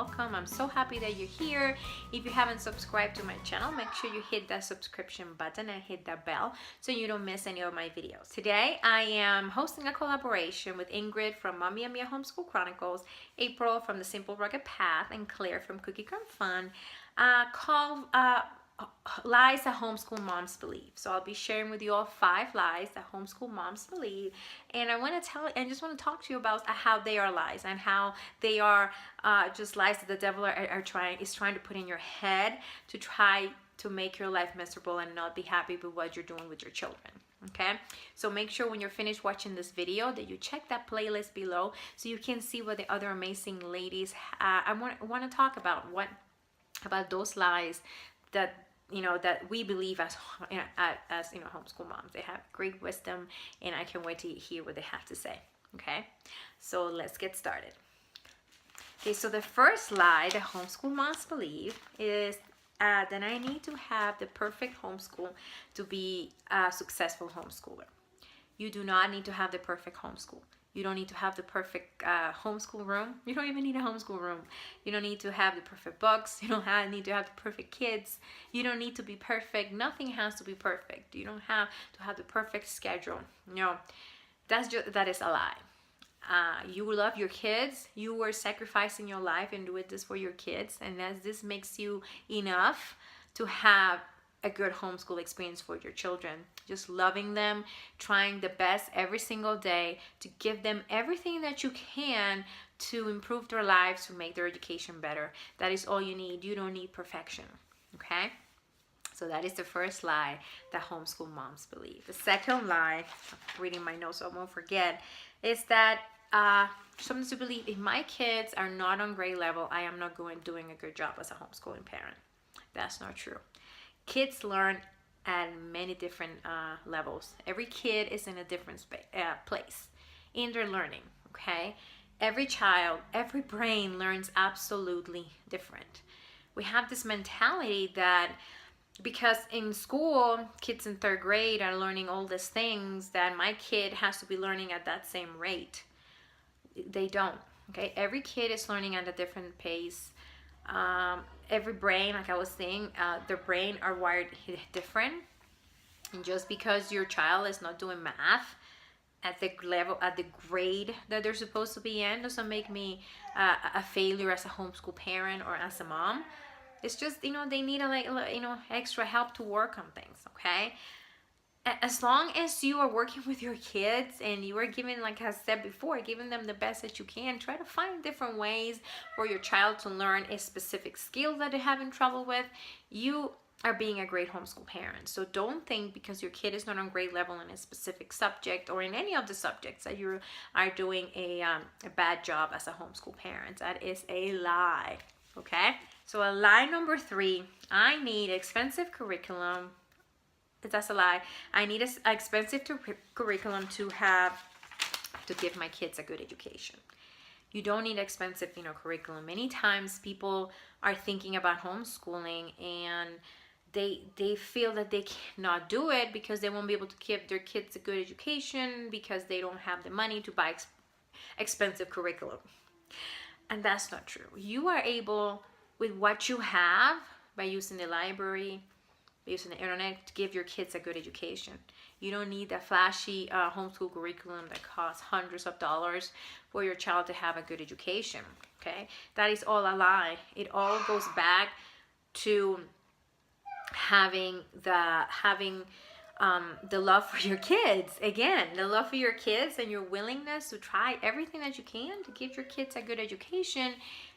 welcome. I'm so happy that you're here. If you haven't subscribed to my channel, make sure you hit that subscription button and hit that bell so you don't miss any of my videos. Today, I am hosting a collaboration with Ingrid from Mommy and Mia Homeschool Chronicles, April from The Simple Rugged Path, and Claire from Cookie Crumb Fun, called Lies that Homeschool Moms Believe. So I'll be sharing with you all 5 lies that homeschool moms believe, and I just want to talk to you about how they are lies and how they are just lies that the devil is trying to put in your head to try to make your life miserable and not be happy with what you're doing with your children. Okay, so make sure when you're finished watching this video that you check that playlist below so you can see what the other amazing ladies I want to talk about those lies that that we believe as homeschool moms. They have great wisdom, and I can't wait to hear what they have to say. Okay, so let's get started. Okay, so the first lie that homeschool moms believe is that I need to have the perfect homeschool to be a successful homeschooler. You do not need to have the perfect homeschool. You don't need to have the perfect homeschool room. You don't even need a homeschool room. You don't need to have the perfect books. You don't need to have the perfect kids. You don't need to be perfect. Nothing has to be perfect. You don't have to have the perfect schedule. No, that is a lie. You love your kids. You were sacrificing your life and doing this for your kids, and this makes you enough to have a good homeschool experience for your children. Just loving them, trying the best every single day to give them everything that you can to improve their lives, to make their education better. That is all you need. You don't need perfection. Okay? So that is the first lie that homeschool moms believe. The second lie, I'm reading my notes so I won't forget, is that something to believe: if my kids are not on grade level, I am not doing a good job as a homeschooling parent. That's not true. Kids learn at many different levels. Every kid is in a different place in their learning, okay? Every child, every brain learns absolutely different. We have this mentality that because in school, kids in 3rd grade are learning all these things, that my kid has to be learning at that same rate. They don't, okay? Every kid is learning at a different pace. Every brain, like I was saying, their brain are wired different, and just because your child is not doing math at the level, at the grade that they're supposed to be in, doesn't make me a failure as a homeschool parent or as a mom. It's just, they need extra help to work on things. Okay, as long as you are working with your kids and you are giving, like I said before, giving them the best that you can, try to find different ways for your child to learn a specific skill that they're having trouble with. You are being a great homeschool parent. So don't think because your kid is not on grade level in a specific subject or in any of the subjects that you are doing a bad job as a homeschool parent. That is a lie. Okay, so a lie number 3, I need expensive curriculum. That's a lie. I need an expensive curriculum to give my kids a good education. You don't need expensive, curriculum. Many times people are thinking about homeschooling and they feel that they cannot do it because they won't be able to give their kids a good education because they don't have the money to buy expensive curriculum. And that's not true. You are able, with what you have, by using the library, using the internet, to give your kids a good education. You don't need that flashy homeschool curriculum that costs hundreds of dollars for your child to have a good education. Okay, that is all a lie. It all goes back to having the love for your kids. Again, the love for your kids and your willingness to try everything that you can to give your kids a good education.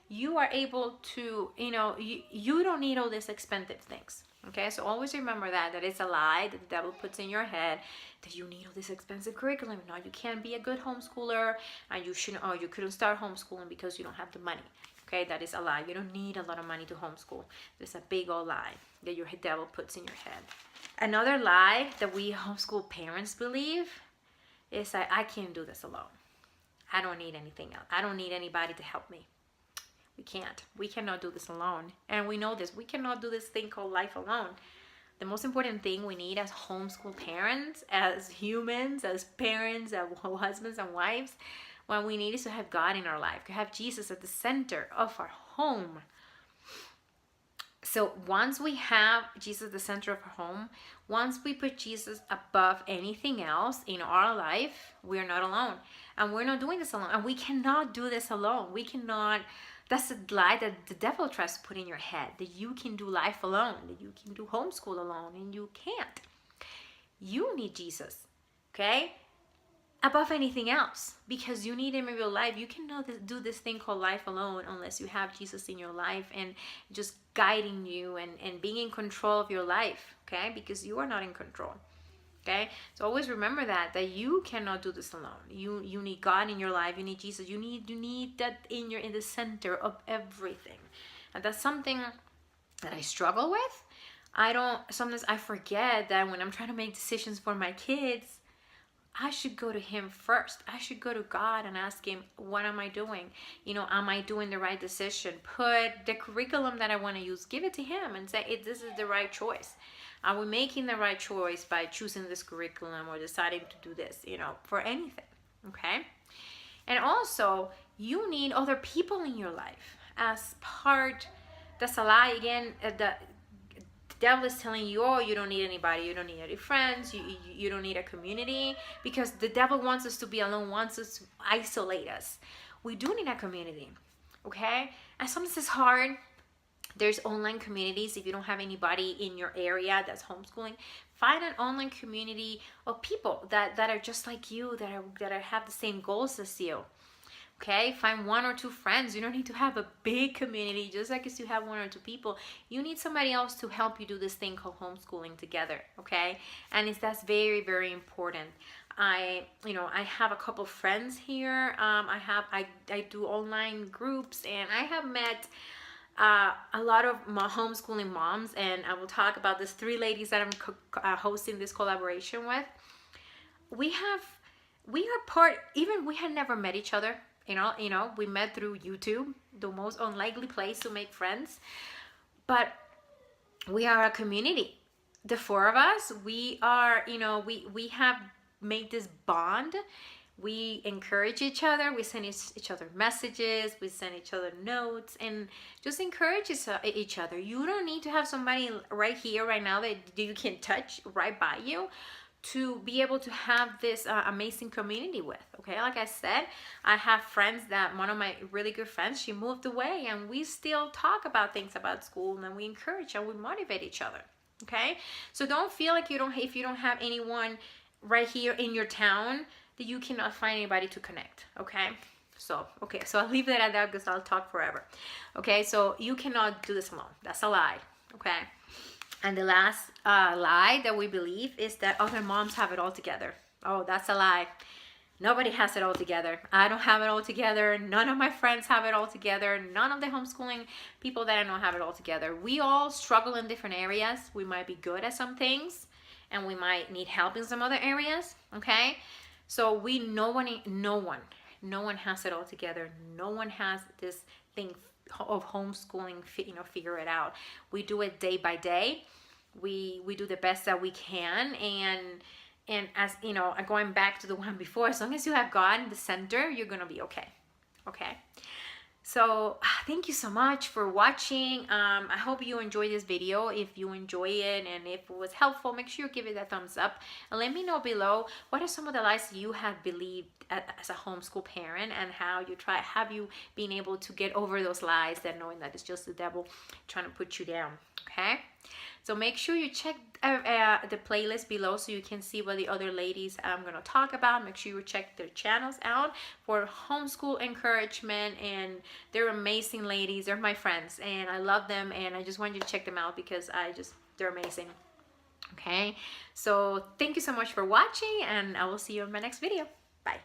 You are able to, you don't need all these expensive things. Okay, so always remember that it's a lie that the devil puts in your head, that you need all this expensive curriculum. No, you can't be a good homeschooler, and you couldn't start homeschooling because you don't have the money. Okay, that is a lie. You don't need a lot of money to homeschool. It's a big old lie that your devil puts in your head. Another lie that we homeschool parents believe is that I can't do this alone. I don't need anything else. I don't need anybody to help me. We can't. We cannot do this alone. And we know this. We cannot do this thing called life alone. The most important thing we need as homeschool parents, as humans, as parents, as husbands and wives, what we need is to have God in our life, to have Jesus at the center of our home. So once we have Jesus the center of our home, once we put Jesus above anything else in our life, we're not alone. And we're not doing this alone. And we cannot do this alone. We cannot. That's the lie that the devil tries to put in your head, that you can do life alone, that you can do homeschool alone, and you can't. You need Jesus, okay? Above anything else, because you need him in your life. You cannot do this thing called life alone unless you have Jesus in your life and just guiding you and being in control of your life, okay? Because you are not in control. Okay, so always remember that you cannot do this alone. You need God in your life. You need Jesus. You need that in the center of everything, and that's something that I struggle with. Sometimes I forget that when I'm trying to make decisions for my kids, I should go to him first. I should go to God and ask him, what am I doing? Am I doing the right decision? Put the curriculum that I want to use, give it to him and say, this is the right choice. Are we making the right choice by choosing this curriculum or deciding to do this, for anything, okay? And also, you need other people in your life as part. That's a lie again. The devil is telling you, oh, you don't need anybody. You don't need any friends. You don't need a community, because the devil wants us to be alone, wants us to isolate us. We do need a community, okay? And sometimes it's hard. There's online communities. If you don't have anybody in your area that's homeschooling, find an online community of people that are just like you, that have the same goals as you. Okay, find one or two friends. You don't need to have a big community. Just like as you have one or two people, you need somebody else to help you do this thing called homeschooling together. Okay, and that's very, very important. I have a couple friends here. I do online groups, and I have met a lot of homeschooling moms, and I will talk about these 3 ladies that I'm hosting this collaboration with. We are part, even we had never met each other, we met through YouTube, the most unlikely place to make friends, but we are a community. The 4 of us, we are, we have made this bond. We encourage each other. We send each other messages. We send each other notes, and just encourage each other. You don't need to have somebody right here, right now, that you can touch right by you to be able to have this amazing community with. Okay, like I said, I have friends that one of my really good friends, she moved away, and we still talk about things about school, and we encourage and we motivate each other. Okay, so don't feel like if you don't have anyone right here in your town, that you cannot find anybody to connect. Okay, so I'll leave that at that, because I'll talk forever. Okay, so you cannot do this alone. That's a lie. Okay, and the last lie that we believe is that other moms have it all together. Oh, that's a lie. Nobody has it all together. I don't have it all together. None of my friends have it all together. None of the homeschooling people that I know have it all together. We all struggle in different areas. We might be good at some things, and we might need help in some other areas. Okay, so no one has it all together. No one has this thing of homeschooling, figure it out. We do it day by day. We do the best that we can, and as going back to the one before, as long as you have God in the center, you're gonna be okay. Okay. So thank you so much for watching. I hope you enjoyed this video. If you enjoy it and if it was helpful, make sure you give it a thumbs up, and let me know below what are some of the lies you have believed as a homeschool parent, and have you been able to get over those lies, that knowing that it's just the devil trying to put you down. Okay, so make sure you check the playlist below so you can see what the other ladies I'm going to talk about. Make sure you check their channels out for homeschool encouragement, and they're amazing ladies. They're my friends, and I love them, and I just want you to check them out because they're amazing. Okay, so thank you so much for watching, and I will see you in my next video. Bye.